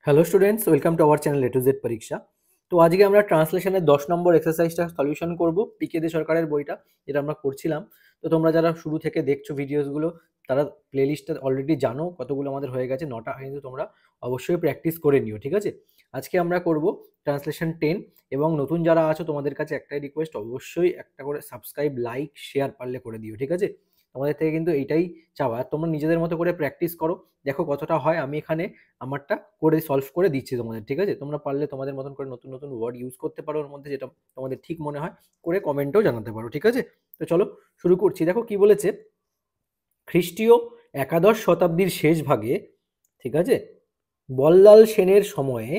Hello students, welcome to our channel A to Z পরীক্ষা। তো আজকে আমরা ট্রান্সলেশনের 10 নম্বর এক্সারসাইজটা সলিউশন করব, পিকে দে সরকারের বইটা যেটা আমরা করছিলাম। তো তোমরা যারা শুরু থেকে দেখছো ভিডিওসগুলো তারা প্লেলিস্টটা অলরেডি জানো কতগুলো আমাদের হয়ে গেছে, 9টা, কিন্তু তোমরা অবশ্যই প্র্যাকটিস করে নিও, ঠিক আছে? আজকে আমরা করব ট্রান্সলেশন 10, এবং নতুন যারা আছো তোমাদের কাছে একটাই রিকোয়েস্ট, অবশ্যই একটা করে সাবস্ক্রাইব, লাইক, শেয়ার পারলে করে দিও, ঠিক আছে? তোমাদের থেকে কিন্তু এইটাই চাওয়া। আর তোমরা নিজেদের মতো করে প্র্যাকটিস করো, দেখো কতটা হয়। আমি এখানে আমারটা করে সলভ করে দিচ্ছি তোমাদের, ঠিক আছে? তোমরা পারলে তোমাদের মতন করে নতুন নতুন ওয়ার্ড ইউজ করতে পারো, ওর মধ্যে যেটা তোমাদের ঠিক মনে হয় করে কমেন্টেও জানাতে পারো, ঠিক আছে? তো চলো শুরু করছি। দেখো কি বলেছে, খ্রিস্টীয় একাদশ শতাব্দীর শেষ ভাগে, ঠিক আছে, বল্লাল সেনের সময়ে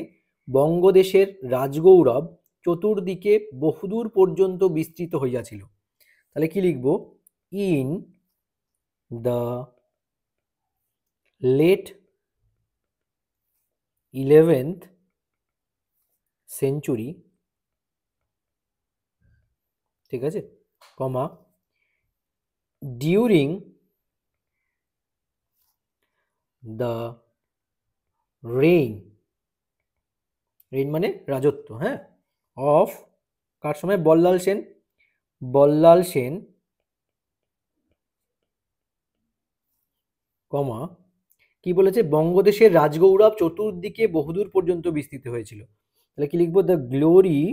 বঙ্গদেশের রাজগৌরব চতুর্দিকে বহুদূর পর্যন্ত বিস্তৃত হইয়াছিল। তাহলে কি লিখবো? In the late 11th century, ঠিক আছে, কমা, ডিউরিং দ্য রেইন, রেইন মানে রাজত্ব, হ্যাঁ, অফ, কার সময়? বল্লাল সেন, বল্লাল সেন, কমা, কি বলেছে? বঙ্গদেশের রাজগৌরব চতুর্দিকে বহুদূর পর্যন্ত বিস্তৃত হয়েছিল। তাহলে কি লিখবো? The glory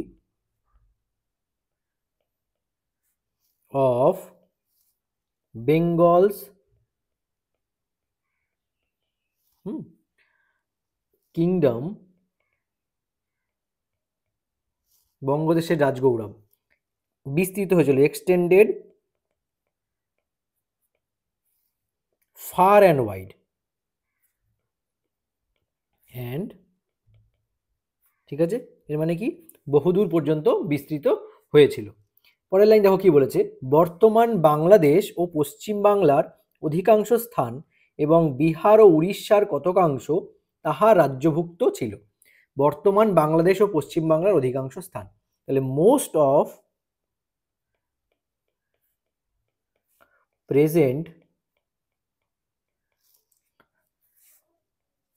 of Bengal's kingdom, বঙ্গদেশের রাজগৌরব বিস্তৃত হয়েছিল, extended far and wide, and, ঠিক আছে, এর মানে কি? বহুদূর পর্যন্ত বিস্তৃত হয়েছিল। পরের লাইন দেখো কি বলেছে, বর্তমান বাংলাদেশ ও পশ্চিম বাংলার অধিকাংশ স্থান এবং বিহার ও উড়িষ্যার কতকাংশ তাহা রাজ্যভুক্ত ছিল। বর্তমান বাংলাদেশ ও পশ্চিম বাংলার অধিকাংশ স্থান, তাহলে মোস্ট অফ প্রেজেন্ট,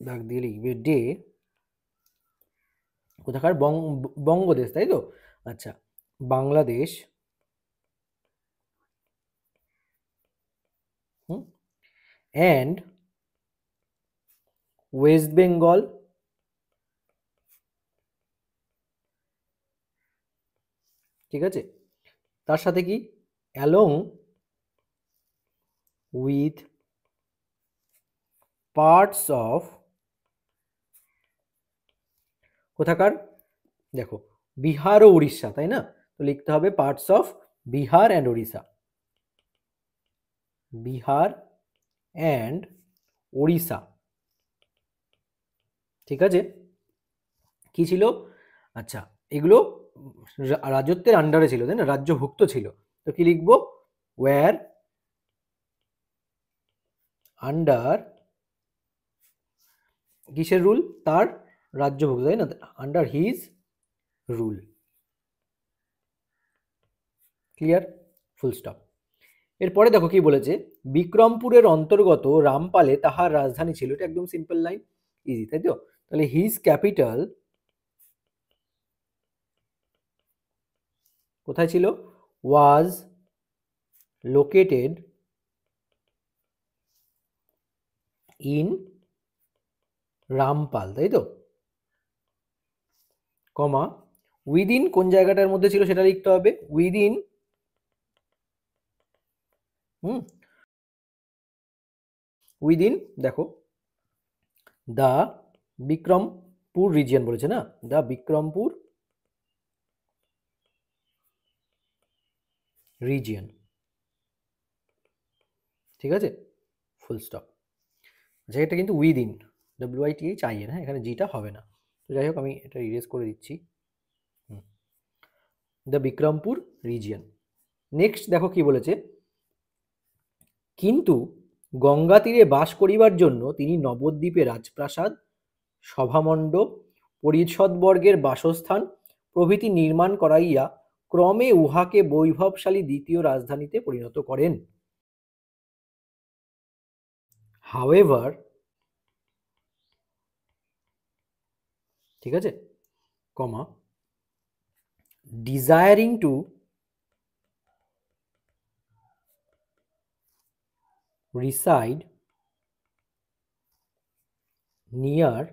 দাগ দিয়ে লিখবে ডে, কোথাকার? বঙ্গদেশ, তাই তো? আচ্ছা, বাংলাদেশ, অ্যান্ড ওয়েস্ট বেঙ্গল, ঠিক আছে, তার সাথে কি? অ্যালং উইথ পার্টস অফ, কোথাকার? দেখো, বিহার ও উড়িষ্যা, তাই না? তো লিখতে হবে parts of Bihar and Orissa, Bihar and Orissa, ঠিক আছে। কি ছিল? আচ্ছা, এগুলো রাজত্বের আন্ডারে ছিল, তাই না? রাজ্যভুক্ত ছিল। তো কি লিখবো? ওয়্যার আন্ডার, কিসের রুল? তার রাজ্যভুক্ত, তাই না? Under his rule. Clear? Full stop. এরপরে দেখো কি বলেছে, বিক্রমপুরের অন্তর্গত রামপালে তাহার রাজধানী ছিল। এটা একদম সিম্পল লাইন, ইজি, তাই তো? তাহলে হিজ ক্যাপিটাল কোথায় ছিল? ওয়াজ লোকেটেড ইন রামপাল, তাই তো? কমা, উইদিন কোন জায়গাটার মধ্যে ছিল সেটা লিখতে হবে, উইদিন, উইদিন, দেখো, দ্য বিক্রমপুর রিজিয়ন বলেছে না, দ্য বিক্রমপুর রিজিয়ন, ঠিক আছে, ফুল স্টপ। আচ্ছা, এটা কিন্তু উইদিন, WITHIN, হ্যাঁ, এখানে জিটা হবে না। তো যাই হোক, আমি এটা ইরেজ করে দিচ্ছি, দ্য বিক্রমপুর রিজিয়ন। নেক্সট দেখো কি বলেছে, কিন্তু গঙ্গা তীরে বাস করিবার জন্য তিনি নবদ্বীপে রাজপ্রাসাদ, সভামণ্ডপ, পরিষদবর্গের বাসস্থান প্রভৃতি নির্মাণ করাইয়া ক্রমে উহাকে বৈভবশালী দ্বিতীয় রাজধানীতে পরিণত করেন। However, ঠিক আছে, comma desiring to reside near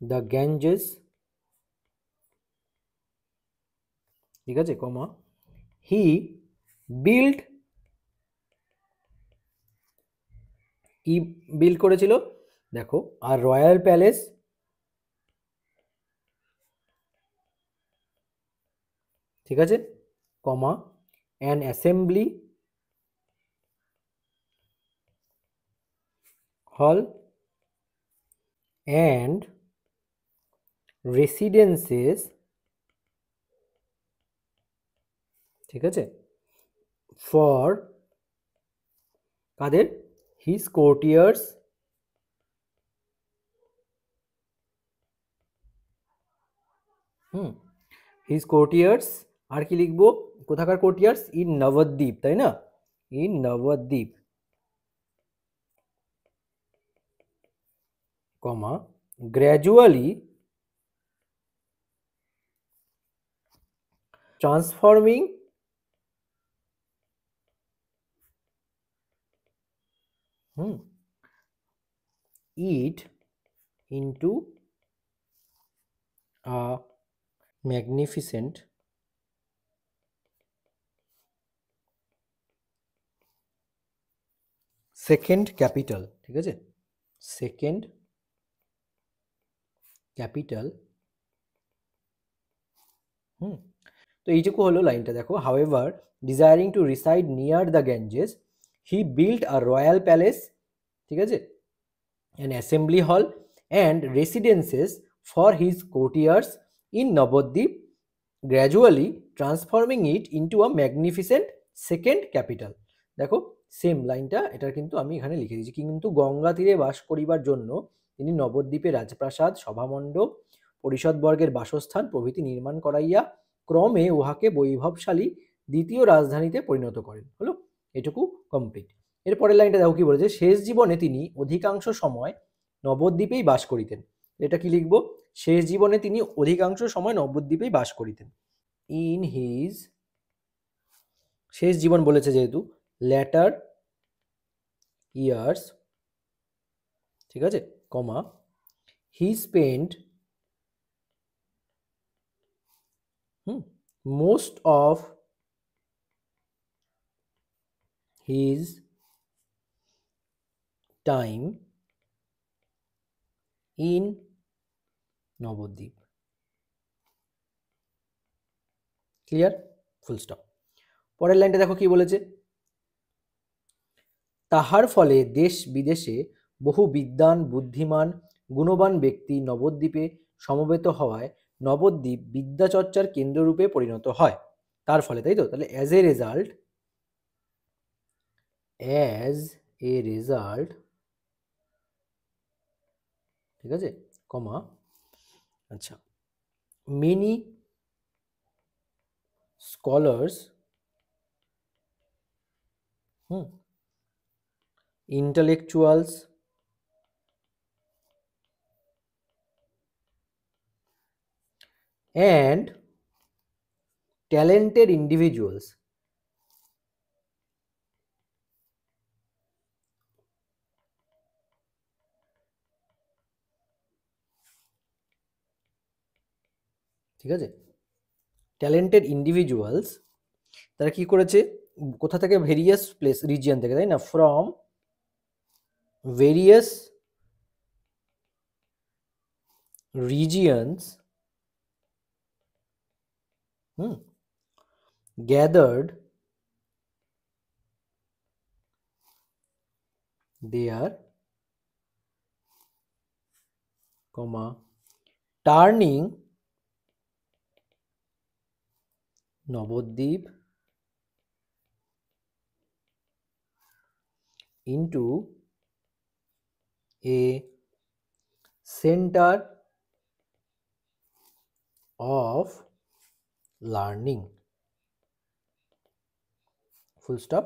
the Ganges, ঠিক আছে, কমা হি বিল্ড, কি বিল্ড করেছিল, দেখো, আর রয়্যাল প্যালেস, ঠিক আছে, comma an assembly hall and residences, ঠিক আছে, ফর কাদের, হিজ কোর্টিয়ার্স, হিজ কোর্টিয়ার্স, আর কি লিখবো, কোথাকার কোর্টিয়ার্স, ইন নবদ্বীপ, তাই না, in Nabadwip, comma gradually transforming it into a magnificent second capital, ঠিক আছে, সেকেন্ড ক্যাপিটাল। তো এইটুকু হলো লাইনটা, দেখো, however desiring to reside near the Ganges he build a royal palace, ঠিক আছে, an assembly hall and residences for his courtiers in Navadvip, gradually transforming it into a magnificent second capital। দেখো same লাইনটা, এটা কিন্তু আমি এখানে লিখে দিয়েছি, কিন্তু গঙ্গা তীরে বাস করিবার জন্য তিনি নবদ্বীপে রাজপ্রাসাদ, সভামণ্ডপ, পরিষদবর্গের বাসস্থান প্রভৃতি নির্মাণ করাইয়া ক্রমে উহাকে বৈভবশালী দ্বিতীয় রাজধানীতে পরিণত করেন। হলো, এটুকু কমপ্লিট। এর পরের লাইনটা দেখো কি বলেছে, শেষ জীবনে তিনি অধিকাংশ সময় নবদ্বীপেই বাস করিতেন। এটা কি লিখবো, শেষ জীবনে তিনি অধিকাংশ সময় নবদ্বীপেই বাস করিতেন। ইন হিজ, শেষ জীবন বলেছে যেহেতু, ল্যাটার ইয়ার্স, ঠিক আছে, comma he spend most of his time in Nabadwip. Clear, full stop. পরের লাইনটা দেখো কি বলেছে, তাহার ফলে দেশ বিদেশে বহু বিদ্বান, বুদ্ধিমান, গুণবান ব্যক্তি নবদ্বীপে সমবেত হওয়ায় নবদ্বীপ বিদ্যাচর্চার কেন্দ্ররূপে পরিণত হয়। তার ফলে, তাই তো, তাহলে অ্যাজ এ রেজাল্ট, ঠিক আছে, কমা, আচ্ছা, many scholars, intellectuals, and talented individuals ঠিক আছে, ট্যালেন্টেড ইন্ডিভিজুয়ালস, তারা কি করেছে, কোথা থেকে, ভেরিয়াস প্লেস, রিজিয়ন থেকে, তাই না, from various regions gathered there, comma turning Navadvip into a center of learning, full stop,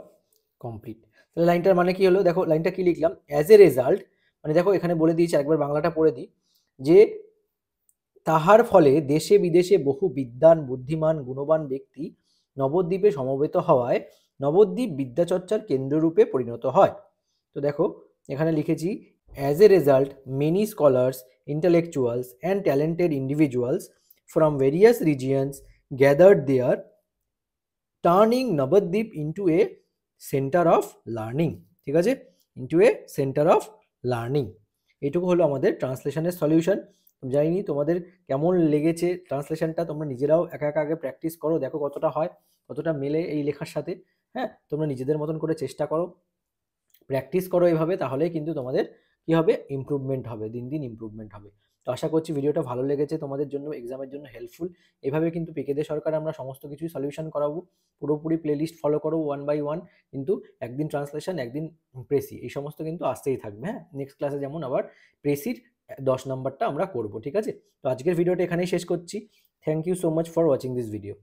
complete. তাহলে লাইনটার মানে কি হলো, দেখো লাইনটা কি লিখলাম, অ্যাজ এ রেজাল্ট, মানে দেখো এখানে বলে দিয়েছি, একবার বাংলাটা পড়ে দিই, যে তাহার ফলে দেশে বিদেশে বহু বিদ্বান বুদ্ধিমান গুণবান ব্যক্তি নবদ্বীপে সমবেত হওয়ায় নবদ্বীপ বিদ্যাচর্চার কেন্দ্ররূপে পরিণত হয়। তো দেখো এখানে লিখেছি, as a result many scholars, intellectuals and talented individuals from various regions gathered there, turning Nabadwip into a centre of learning. ঠিক আছে, into a centre of learning. এইটুকু হলো আমাদের ট্রান্সলেশনের সলিউশন। জানি তোমাদের কেমন লেগেছে ট্রান্সলেশনটা, তোমরা নিজেরাও একা একা আগে প্র্যাকটিস করো, দেখো কতটা হয়, কতটা মেলে এই লেখার সাথে। হ্যাঁ, তোমরা নিজেদের মতন করে চেষ্টা করো, প্র্যাকটিস করো এভাবে, তাহলেই কিন্তু তোমাদের কি হবে, ইমপ্রুভমেন্ট হবে, দিন দিন ইমপ্রুভমেন্ট হবে। তো আশা করছি ভিডিওটা ভালো লেগেছে তোমাদের জন্য, এক্সামের জন্য হেল্পফুল। এভাবে কিন্তু পিকে দে সরকার আমরা সমস্ত কিছুই সলিউশন করাবো। পুরোপুরি প্লেলিস্ট ফলো করো 1 বাই 1, কিন্তু একদিন ট্রান্সলেশন, একদিন প্রেসি, এই সমস্ত কিন্তু আসতেই থাকবে। হ্যাঁ, নেক্সট ক্লাসে যেমন আবার প্রেসির 10 নাম্বারটা আমরা করব। ঠিক আছে, তো আজকের ভিডিওটা এখানেই শেষ করছি। Thank you so much for watching this video.